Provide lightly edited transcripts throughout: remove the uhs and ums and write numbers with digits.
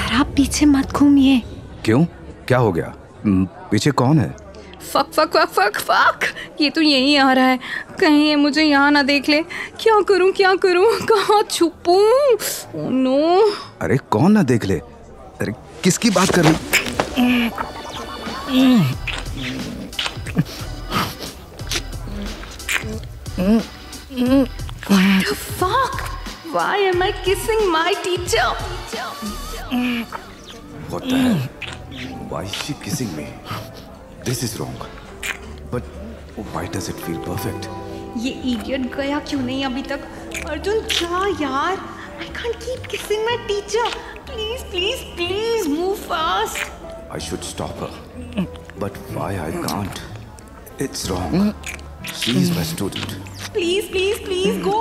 Sir आप पीछे मत घूमिए। क्यों, क्या हो गया? पीछे कौन है? Fuck fuck fuck fuck fuck, ये तो यहीं आ रहा है, कहीं ये मुझे यहाँ ना देख ले। क्या करूँ, कहाँ छुपूं? Oh no. अरे कौन ना देख ले? अरे किसकी बात कर रही? What the fuck? Why am I kissing my teacher? What the hell? Why is she kissing me? This is wrong. But why does it feel perfect? ये idiot गया क्यों नहीं अभी तक? अर्जुन जा यार. I can't keep kissing my teacher. Please move fast. I should stop her. But why I can't? It's wrong. She is my student. Please go.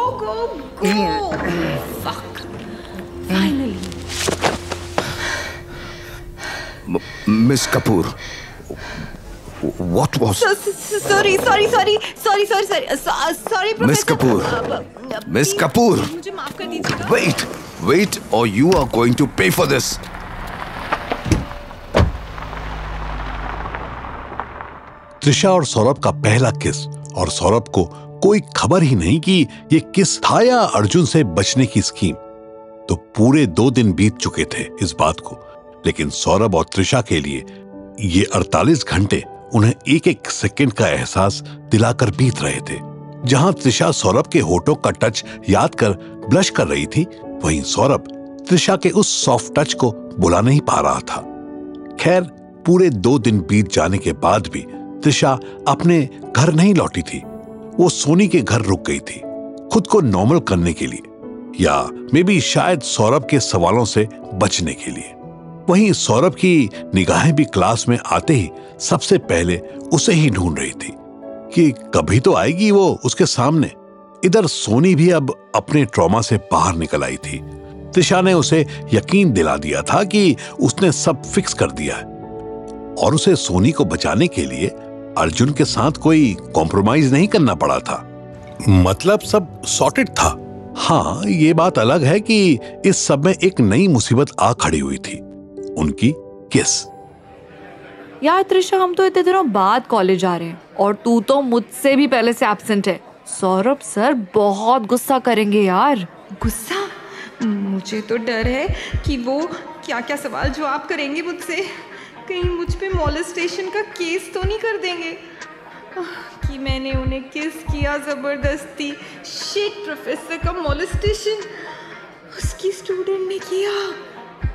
Fuck. Finally. Miss Kapoor. What was? Sorry, Professor. Miss Kapoor. Miss Kapoor. मुझे माफ कर दीजिएगा. Wait, or you are going to pay for this. Trisha और सौरभ का पहला किस, और सौरभ को कोई खबर ही नहीं कि ये किस था या अर्जुन से बचने की स्कीम। तो पूरे 2 दिन बीत चुके थे इस बात को, लेकिन सौरभ और त्रिशा के लिए ये 48 घंटे उन्हें एक सेकंड का एहसास दिलाकर बीत रहे थे। जहां त्रिशा सौरभ के होठों का टच याद कर ब्लश कर रही थी, वहीं सौरभ त्रिशा के उस सॉफ्ट टच को भुला नहीं पा रहा था। खैर, पूरे 2 दिन बीत जाने के बाद भी त्रिशा अपने घर नहीं लौटी थी। वो सोनी के घर रुक गई थी, खुद को नॉर्मल करने के लिए, या मे बी शायद सौरभ के सवालों से बचने के लिए। वहीं सौरभ की निगाहें भी क्लास में आते ही सबसे पहले उसे ही ढूंढ रही थी कि कभी तो आएगी वो उसके सामने। इधर सोनी भी अब अपने ट्रॉमा से बाहर निकल आई थी। त्रिशा ने उसे यकीन दिला दिया था कि उसने सब फिक्स कर दिया है, और उसे सोनी को बचाने के लिए अर्जुन के साथ कोई कॉम्प्रोमाइज नहीं करना पड़ा था। मतलब सब सॉर्टेड था। हाँ, ये बात अलग है कि इस सब में एक नई मुसीबत आ खड़ी हुई थी, उनकी किस। यार त्रिशा, हम तो इतने दिनों बाद कॉलेज आ रहे हैं और तू तो मुझसे भी पहले से एब्सेंट है। सौरभ सर बहुत गुस्सा करेंगे यार। गुस्सा? मुझे तो डर है कि वो क्या सवाल जवाब करेंगे मुझसे। कहीं मुझ पे मॉलेस्टेशन का केस तो नहीं कर देंगे कि मैंने उन्हें किस किया जबरदस्ती। शिट, प्रोफेसर का मॉलेस्टेशन उसकी स्टूडेंट ने किया।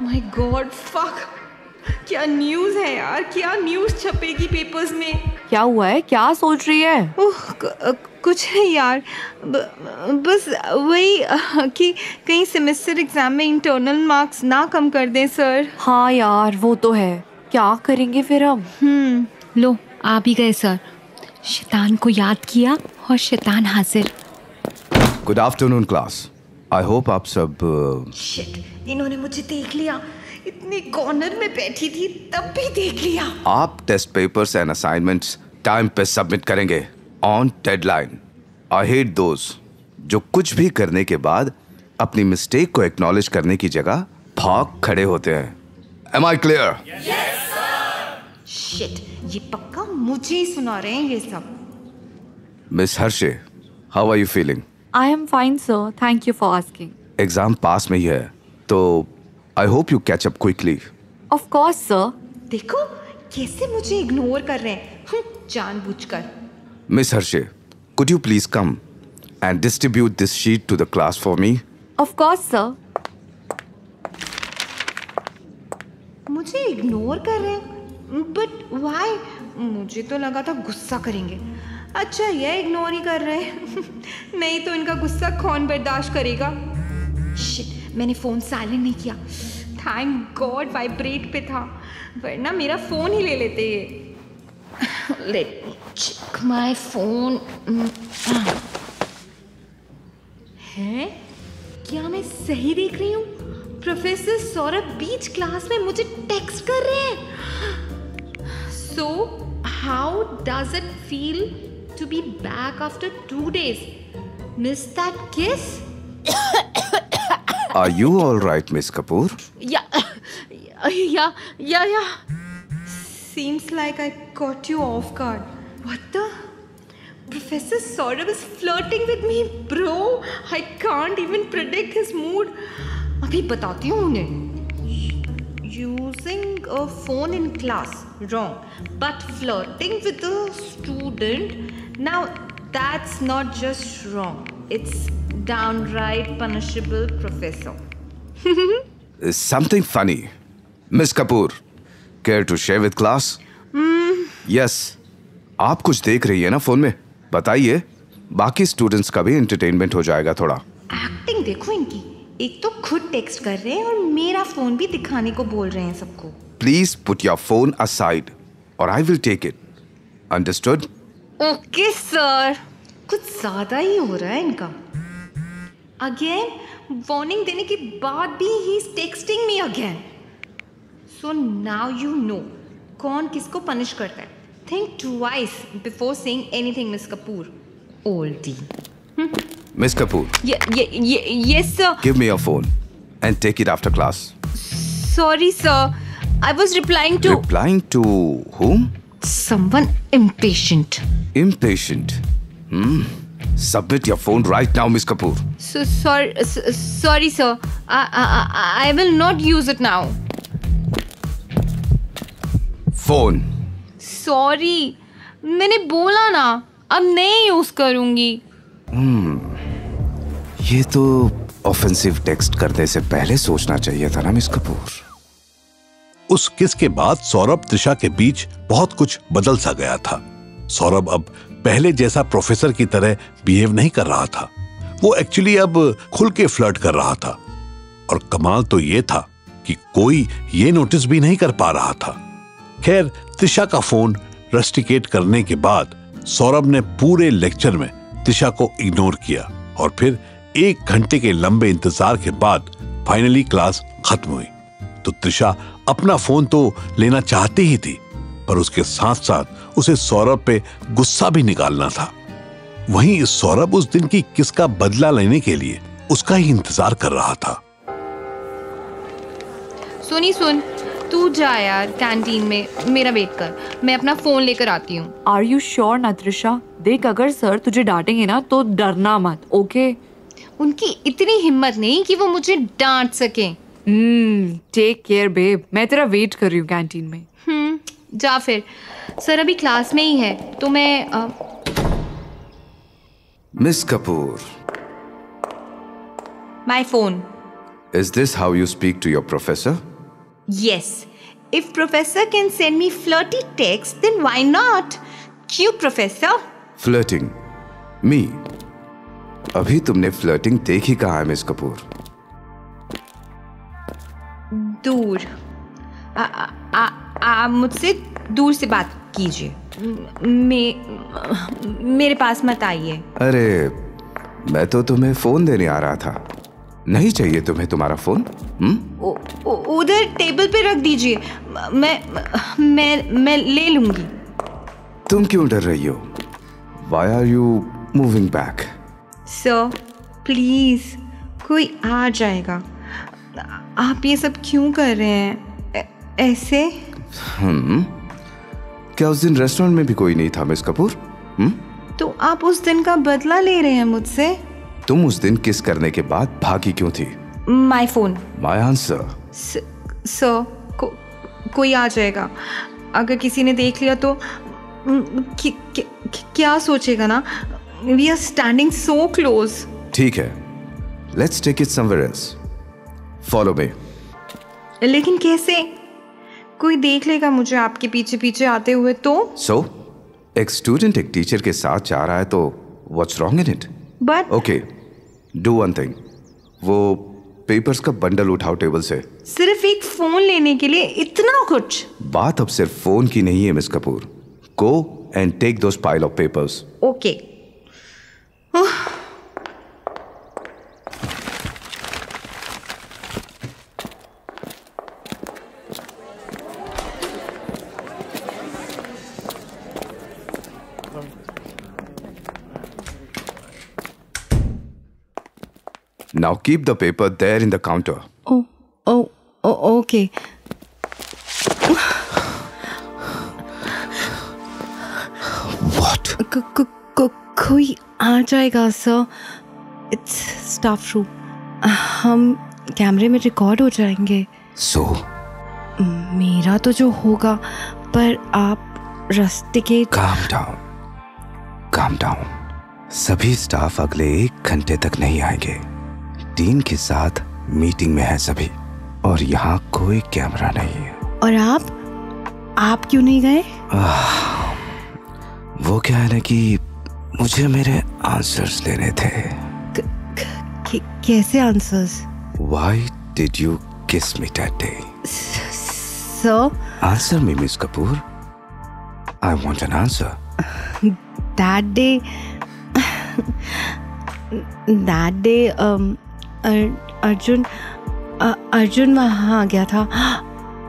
My God, fuck. क्या न्यूज़ है यार, क्या न्यूज़ छपेगी पेपर्स में। क्या हुआ है, क्या सोच रही है? कुछ है यार, बस वही कि कहीं सेमेस्टर एग्जाम में इंटरनल मार्क्स ना कम कर दें सर। हाँ यार, वो तो है। क्या करेंगे फिर अब? लो, आ भी गए सर। शैतान को याद किया और शैतान हाजिर। Good afternoon class. I hope आप सब शिट, इन्होंने मुझे देख लिया। इतने कॉर्नर में बैठी थी तब भी देख लिया। आप test papers and assignments time पे सबमिट करेंगे, on deadline. I hate those जो कुछ भी करने के बाद अपनी मिस्टेक को एक्नॉलेज करने की जगह भाग खड़े होते हैं। Am I clear? Yes, sir. Shit, ये पक्का मुझे ही सुना रहे हैं ये सब। Miss Harshe, how are you feeling? I am fine, sir. Thank you for asking. Exam पास में ही है, तो I hope you catch up quickly. Of course, sir. देखो कैसे मुझे इग्नोर कर रहे हैं, जानबूझकर। Miss Harshe, could you please come and distribute this sheet to the class for me? Of course, sir. मुझे इग्नोर कर रहे हैं, बट वाई? मुझे तो लगा था गुस्सा करेंगे। अच्छा, ये इग्नोर ही कर रहे हैं। नहीं तो इनका गुस्सा कौन बर्दाश्त करेगा। शिट, मैंने फ़ोन साइलेंट नहीं किया। थैंक गॉड वाइब्रेट पे था, वरना मेरा फ़ोन ही ले लेते ये। Let me check my phone. है क्या मैं सही देख रही हूँ? प्रोफेसर सौरभ बीच क्लास में मुझे टेक्स्ट कर रहे हैं। So how does it feel to be back after 2 days? Miss that kiss? Are you all right, Miss Kapoor? Yeah. Seems like I caught you off guard. What the? Professor Saurabh is flirting with me, bro. I can't even predict his mood. अभी बताती हूँ उन्हें. Using a phone in class, wrong. But flirting with a student, now that's not just wrong. It's downright punishable, Professor. Something funny. Miss Kapoor, care to share with class? Yes. आप कुछ देख रही है ना फोन में? बताइए. बाकी students का भी एंटरटेनमेंट हो जाएगा थोड़ा. एक्टिंग देखो इनकी. एक तो खुद टेक्स्ट कर रहे हैं और मेरा फोन भी दिखाने को बोल रहे हैं सबको. Please put your phone aside or I will take it. Understood? Okay sir. कुछ ज्यादा ही हो रहा है इनका. अगेन वार्निंग देने के बाद भी he is texting me again. So now you know कौन किसको पनिश करता है. Think twice before saying anything miss Kapoor. Oldi. Miss Kapoor. Yes sir. Give me your phone and take it after class. Sorry sir. I was replying to Replying to whom? someone impatient. Impatient. Submit your phone right now, Miss Kapoor. So sorry sir. I will not use it now. Phone. Sorry. मैंने बोला ना अब नहीं use करूंगी. ये तो offensive text करने से पहले सोचना चाहिए था ना मिस कपूर. उस किस के बाद सौरभ त्रिशा के बीच बहुत कुछ बदल सा गया था. सौरभ अब पहले जैसा प्रोफेसर की तरह बिहेव नहीं कर रहा था. वो एक्चुअली अब खुल के फ्लर्ट कर रहा था. और कमाल तो ये था कि कोई ये नोटिस भी नहीं कर पा रहा था. खैर, त्रिशा का फोन रस्टिकेट करने के बाद सौरभ ने पूरे लेक्चर में त्रिशा को इग्नोर किया और फिर 1 घंटे के लंबे इंतजार के बाद फाइनली क्लास खत्म हुई. तो त्रिशा अपना फोन तो लेना चाहती ही थी, पर उसके साथ साथ उसे सौरभ पे गुस्सा भी निकालना था. वहीं सौरभ उस दिन की किस का बदला लेने के लिए उसका ही इंतजार कर रहा था. सुन तू जा यार कैंटीन में मेरा वेट कर. मैं अपना फोन लेकर आती हूँ. आर यू श्योर ना त्रिशा? देख, अगर सर तुझे डांटेंगे ना तो डरना मत. ओके? उनकी इतनी हिम्मत नहीं कि वो मुझे डांट सकें. Take care babe. मैं तेरा वेट कर रही हूँ कैंटीन में. जा फिर. सर अभी क्लास में ही है तो मैं miss Kapoor. My phone. Is this how you speak to your professor? Yes. If professor can send me flirty text, then why not? क्यों professor? Flirting. Me. अभी तुमने फ्लर्टिंग देखी कहाँ है मिस कपूर? दूर. आप मुझसे दूर से बात कीजिए. मेरे पास मत आइए. अरे मैं तो तुम्हें फोन देने आ रहा था. नहीं चाहिए तुम्हें तुम्हारा फोन? उधर टेबल पे रख दीजिए. मैं ले लूंगी. तुम क्यों डर रही हो? Why are you moving back? Sir please, कोई आ जाएगा. आप ये सब क्यों कर रहे हैं ऐसे? क्या उस दिन रेस्टोरेंट में भी कोई नहीं था मिस कपूर? तो आप उस दिन का बदला ले रहे हैं मुझसे? तुम उस दिन किस करने के बाद भागी क्यों थी? My phone. My answer. Sir कोई आ जाएगा. अगर किसी ने देख लिया तो क्या सोचेगा ना? We are standing so close. ठीक है, let's take it somewhere else. Follow me. लेकिन कैसे? कोई देख लेगा मुझे आपके पीछे पीछे आते हुए तो? सो एक स्टूडेंट एक टीचर के साथ जा रहा है तो what's wrong in it? But okay, do one thing. वो पेपर्स का बंडल उठाओ टेबल से. सिर्फ एक फोन लेने के लिए इतना कुछ? बात अब सिर्फ फोन की नहीं है miss Kapoor. Go and take those pile of papers. Okay. Now keep the paper there in the counter. Okay. कोई आ जाएगा सर, इट्स स्टाफ रूम, हम कैमरे में रिकॉर्ड हो जाएंगे। सो मेरा तो जो होगा, पर आप रास्ते के। Calm down. सभी स्टाफ अगले 1 घंटे तक नहीं आएंगे। टीम के साथ मीटिंग में है सभी, और यहाँ कोई कैमरा नहीं है। और आप क्यों नहीं गए? वो क्या है ना कि मुझे मेरे आंसर्स लेने थे। कैसे answers? Why did you kiss me that day? Sir? Answer me, Miss Kapoor. I want an answer. That day, Arjun वहाँ आ गया था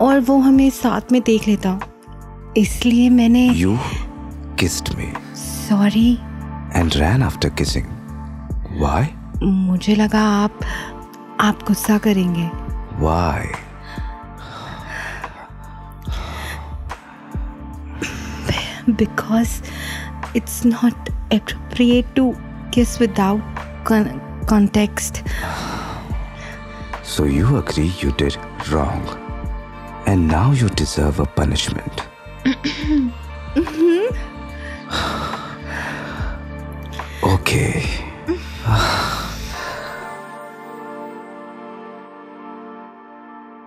और वो हमें साथ में देख लेता, इसलिए मैंने। You kissed me. Sorry. And ran after kissing. Why? मुझे लगा आप गुस्सा करेंगे। Why? Because it's not appropriate to kiss without context. So you agree you did wrong, and now you deserve a punishment.